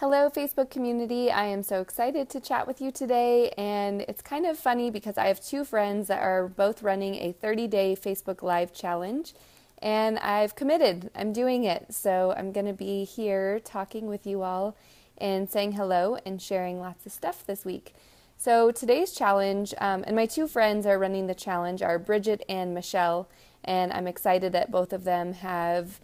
Hello, Facebook community. I am so excited to chat with you today. And it's kind of funny because I have two friends that are both running a 30-day Facebook Live challenge. And I've committed. I'm doing it. So I'm going to be here talking with you all and saying hello and sharing lots of stuff this week. So today's challenge, and my two friends are running the challenge, are Bridget and Michelle. And I'm excited that both of them have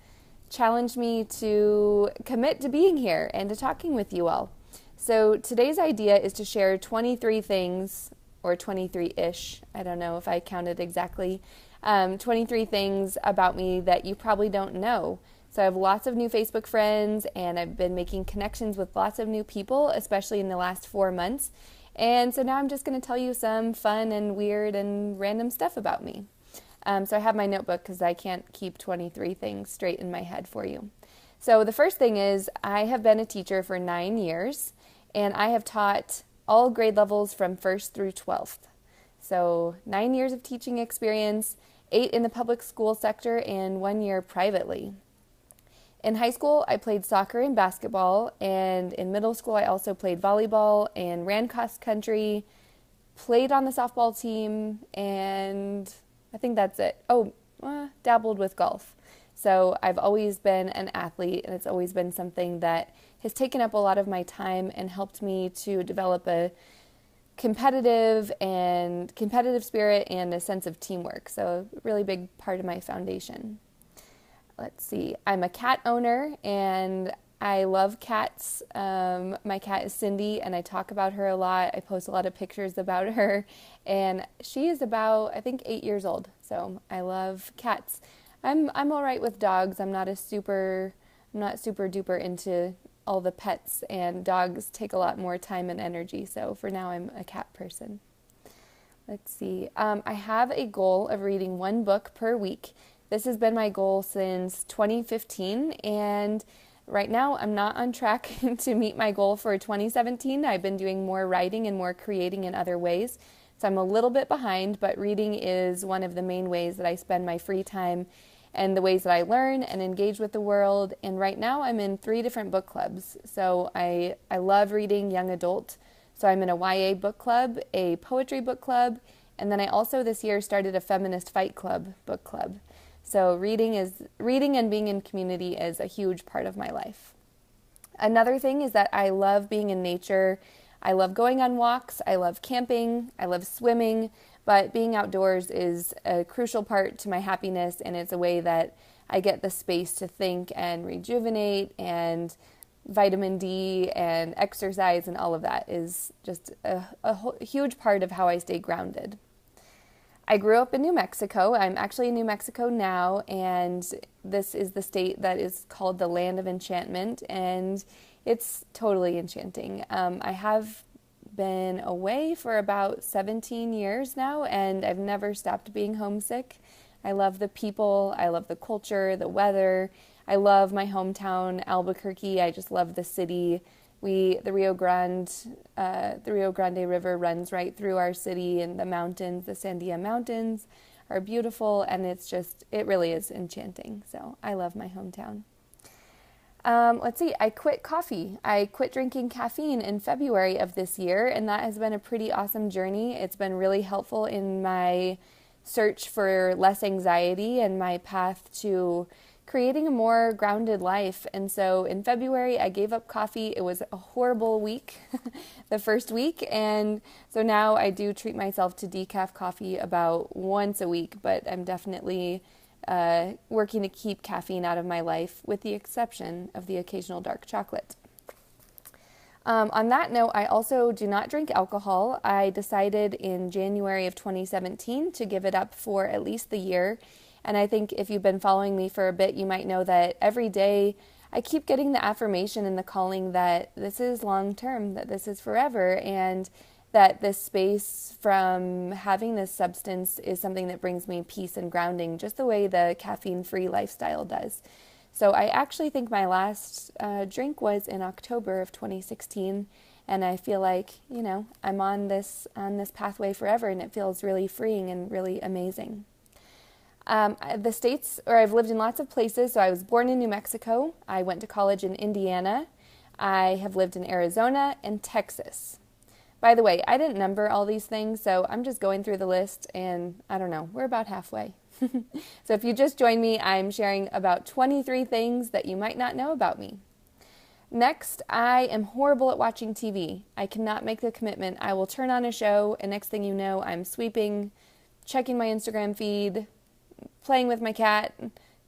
challenged me to commit to being here and to talking with you all. So today's idea is to share 23 things, or 23-ish, I don't know if I counted exactly, 23 things about me that you probably don't know. So I have lots of new Facebook friends, and I've been making connections with lots of new people, especially in the last 4 months. And so now I'm just going to tell you some fun and weird and random stuff about me. So I have my notebook because I can't keep 23 things straight in my head for you. So the first thing is I have been a teacher for 9 years, and I have taught all grade levels from 1st through 12th. So 9 years of teaching experience, 8 in the public school sector, and 1 year privately. In high school, I played soccer and basketball, and in middle school, I also played volleyball and ran cross country, played on the softball team, and I think that's it. Dabbled with golf. So I've always been an athlete, and it's always been something that has taken up a lot of my time and helped me to develop a competitive spirit and a sense of teamwork. So a really big part of my foundation. Let's see. I'm a cat owner, and I love cats. My cat is Cindy, and I talk about her a lot. I post a lot of pictures about her, and she is about, I think, 8 years old. So I love cats. I'm all right with dogs. I'm not super duper into all the pets, and dogs take a lot more time and energy. So for now, I'm a cat person. Let's see. I have a goal of reading 1 book per week. This has been my goal since 2015, and right now, I'm not on track to meet my goal for 2017. I've been doing more writing and more creating in other ways, so I'm a little bit behind, but reading is one of the main ways that I spend my free time and the ways that I learn and engage with the world. And right now, I'm in 3 different book clubs. So I love reading young adult. So I'm in a YA book club, a poetry book club, and then I also this year started a feminist fight club book club. So reading and being in community is a huge part of my life. Another thing is that I love being in nature. I love going on walks. I love camping. I love swimming. But being outdoors is a crucial part to my happiness, and it's a way that I get the space to think and rejuvenate, and vitamin D and exercise and all of that is just a huge part of how I stay grounded. I grew up in New Mexico. I'm actually in New Mexico now, and this is the state that is called the Land of Enchantment, and it's totally enchanting. I have been away for about 17 years now, and I've never stopped being homesick. I love the people, I love the culture, the weather. I love my hometown, Albuquerque. I just love the city. The Rio Grande River runs right through our city, and the mountains, the Sandia Mountains, are beautiful, and it really is enchanting. So I love my hometown. Let's see, I quit coffee. I quit drinking caffeine in February of this year, and that has been a pretty awesome journey. It's been really helpful in my search for less anxiety and my path to creating a more grounded life. And so in February, I gave up coffee. It was a horrible week, the first week. And so now I do treat myself to decaf coffee about once a week, but I'm definitely working to keep caffeine out of my life, with the exception of the occasional dark chocolate. On that note, I also do not drink alcohol. I decided in January of 2017 to give it up for at least the year. And I think if you've been following me for a bit, you might know that every day I keep getting the affirmation and the calling that this is long term, that this is forever, and that this space from having this substance is something that brings me peace and grounding, just the way the caffeine-free lifestyle does. So I actually think my last drink was in October of 2016, and I feel like, I'm on this pathway forever, and it feels really freeing and really amazing. I've lived in lots of places. So I was born in New Mexico. I went to college in Indiana. I have lived in Arizona and Texas. By the way, I didn't number all these things, so I'm just going through the list, and I don't know, we're about halfway. So if you just joined me, I'm sharing about 23 things that you might not know about me. Next, I am horrible at watching TV. I cannot make the commitment. I will turn on a show, and next thing you know, I'm sweeping, checking my Instagram feed, playing with my cat,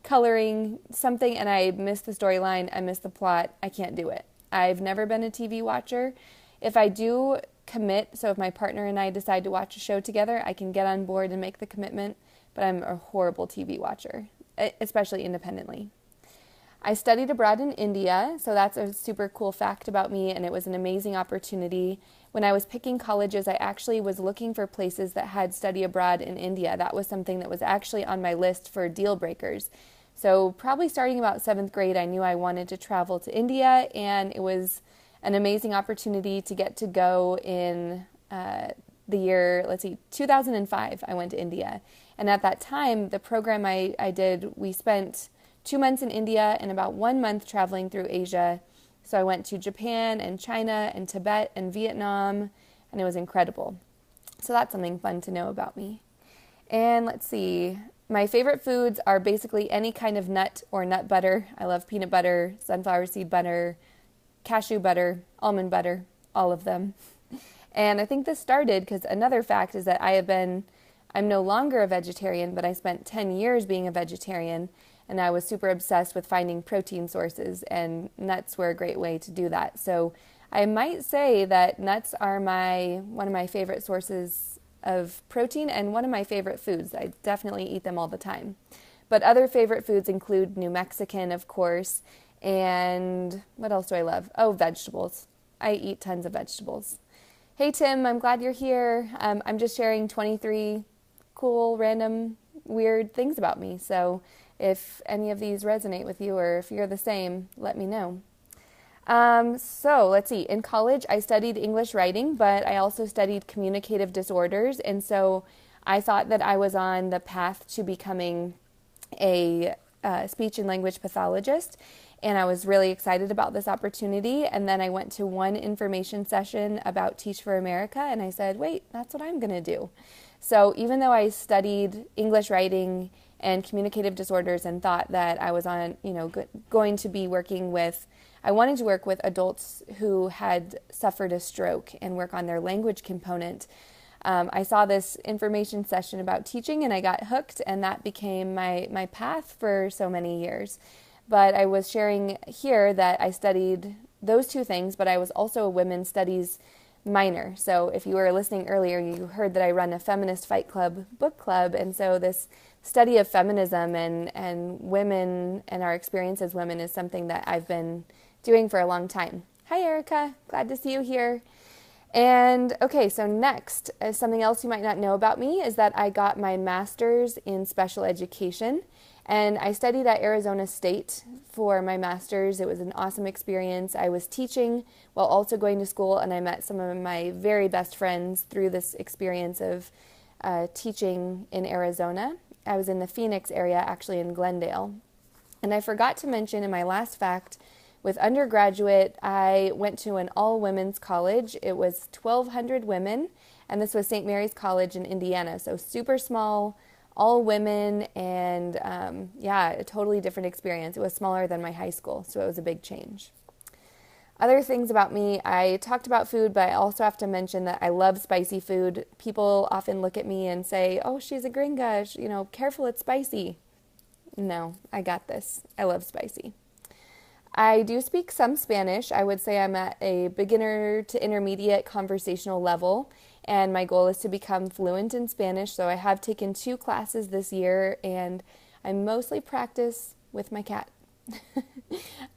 coloring something, and I miss the storyline, I miss the plot. I can't do it. I've never been a TV watcher. If I do commit, so if my partner and I decide to watch a show together, I can get on board and make the commitment, but I'm a horrible TV watcher, especially independently. I studied abroad in India, so that's a super cool fact about me, and it was an amazing opportunity. When I was picking colleges, I actually was looking for places that had study abroad in India. That was something that was actually on my list for deal breakers. So probably starting about 7th grade, I knew I wanted to travel to India, and it was an amazing opportunity to get to go in the year, 2005, I went to India. And at that time, the program I did, we spent 2 months in India and about 1 month traveling through Asia. So I went to Japan and China and Tibet and Vietnam, and it was incredible. So that's something fun to know about me. And let's see, my favorite foods are basically any kind of nut or nut butter. I love peanut butter, sunflower seed butter, cashew butter, almond butter, all of them. And I think this started because another fact is that I'm no longer a vegetarian, but I spent 10 years being a vegetarian, and I was super obsessed with finding protein sources, and nuts were a great way to do that. So I might say that nuts are one of my favorite sources of protein and one of my favorite foods. I definitely eat them all the time. But other favorite foods include New Mexican, of course, and what else do I love? Oh, vegetables. I eat tons of vegetables. Hey, Tim, I'm glad you're here. I'm just sharing 23 cool, random, weird things about me. So if any of these resonate with you or if you're the same, let me know. So let's see. In college, I studied English writing, but I also studied communicative disorders. And so I thought that I was on the path to becoming a speech and language pathologist. And I was really excited about this opportunity. And then I went to one information session about Teach for America, and I said, wait, that's what I'm going to do. So even though I studied English writing and communicative disorders and thought that I was going to be I wanted to work with adults who had suffered a stroke and work on their language component. I saw this information session about teaching, and I got hooked, and that became my path for so many years. But I was sharing here that I studied those two things, but I was also a women's studies minor. So if you were listening earlier, you heard that I run a Feminist Fight Club book club. And so this study of feminism and women and our experience as women is something that I've been doing for a long time. Hi, Erica. Glad to see you here. And okay, so next, something else you might not know about me is that I got my master's in special education. And I studied at Arizona State for my master's. It was an awesome experience. I was teaching while also going to school, and I met some of my very best friends through this experience of teaching in Arizona. I was in the Phoenix area, actually in Glendale. And I forgot to mention in my last fact, with undergraduate, I went to an all-women's college. It was 1,200 women, and this was St. Mary's College in Indiana, so super small, all women, and a totally different experience. It was smaller than my high school, so it was a big change. Other things about me, I talked about food, but I also have to mention that I love spicy food. People often look at me and say, oh, she's a gringa, careful, it's spicy. No, I got this. I love spicy. I do speak some Spanish. I would say I'm at a beginner to intermediate conversational level, and my goal is to become fluent in Spanish. So I have taken 2 classes this year, and I mostly practice with my cat.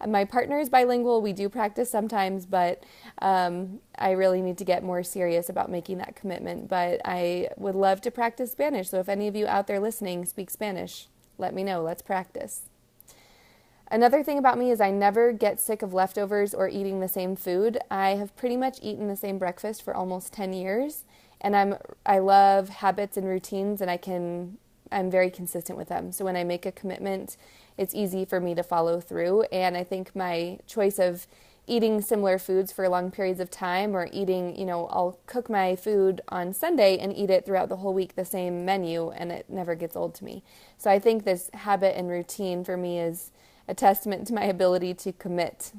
My partner is bilingual. We do practice sometimes, but I really need to get more serious about making that commitment. But I would love to practice Spanish. So if any of you out there listening speak Spanish, let me know. Let's practice. Another thing about me is I never get sick of leftovers or eating the same food. I have pretty much eaten the same breakfast for almost 10 years, and I love habits and routines, and I'm very consistent with them. So when I make a commitment, it's easy for me to follow through, and I think my choice of eating similar foods for long periods of time, or eating, I'll cook my food on Sunday and eat it throughout the whole week, the same menu, and it never gets old to me. So I think this habit and routine for me is a testament to my ability to commit.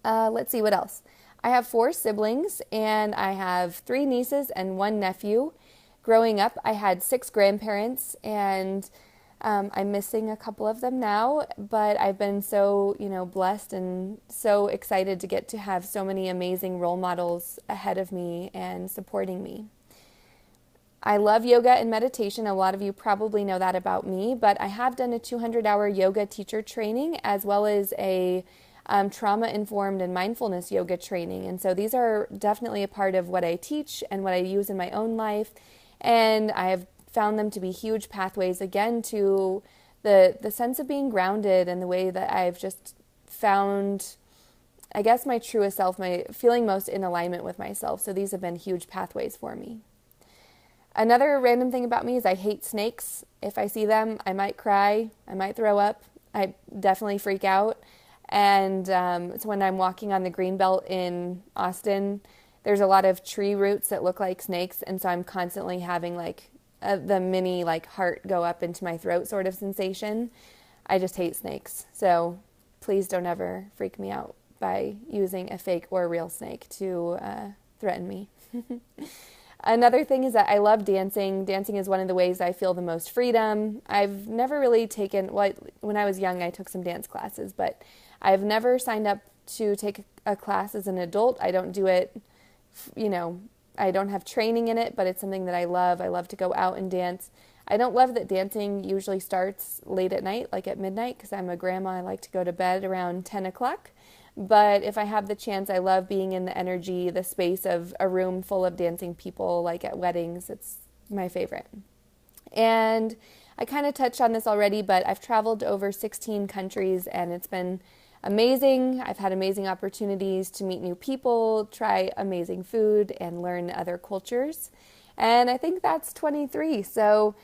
Let's see what else. I have 4 siblings, and I have 3 nieces and 1 nephew. Growing up, I had 6 grandparents, and I'm missing a couple of them now, but I've been so, blessed and so excited to get to have so many amazing role models ahead of me and supporting me. I love yoga and meditation. A lot of you probably know that about me, but I have done a 200-hour yoga teacher training, as well as a trauma-informed and mindfulness yoga training. And so these are definitely a part of what I teach and what I use in my own life. And I have found them to be huge pathways, again, to the sense of being grounded, and the way that I've just found, I guess, my truest self, my feeling most in alignment with myself. So these have been huge pathways for me. Another random thing about me is I hate snakes. If I see them, I might cry, I might throw up, I definitely freak out. And so when I'm walking on the Greenbelt in Austin, there's a lot of tree roots that look like snakes, and so I'm constantly having the mini heart go up into my throat sort of sensation. I just hate snakes. So please don't ever freak me out by using a fake or a real snake to threaten me. Another thing is that I love dancing. Dancing is one of the ways I feel the most freedom. I've never really taken, when I was young, I took some dance classes, but I've never signed up to take a class as an adult. I don't do it, I don't have training in it, but it's something that I love. I love to go out and dance. I don't love that dancing usually starts late at night, like at midnight, because I'm a grandma. I like to go to bed around 10 o'clock. But if I have the chance, I love being in the energy, the space of a room full of dancing people, like at weddings. It's my favorite. And I kind of touched on this already, but I've traveled to over 16 countries, and it's been amazing. I've had amazing opportunities to meet new people, try amazing food, and learn other cultures. And I think that's 23. So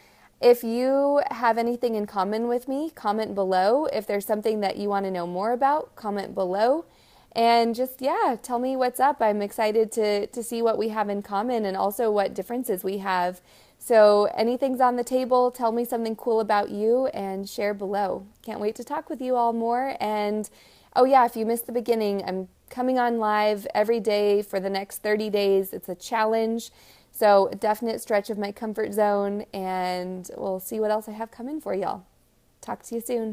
if you have anything in common with me, comment below. If there's something that you want to know more about, comment below. And just, tell me what's up. I'm excited to see what we have in common, and also what differences we have. So anything's on the table. Tell me something cool about you and share below. Can't wait to talk with you all more. And if you missed the beginning, I'm coming on live every day for the next 30 days. It's a challenge. So a definite stretch of my comfort zone, and we'll see what else I have coming for y'all. Talk to you soon.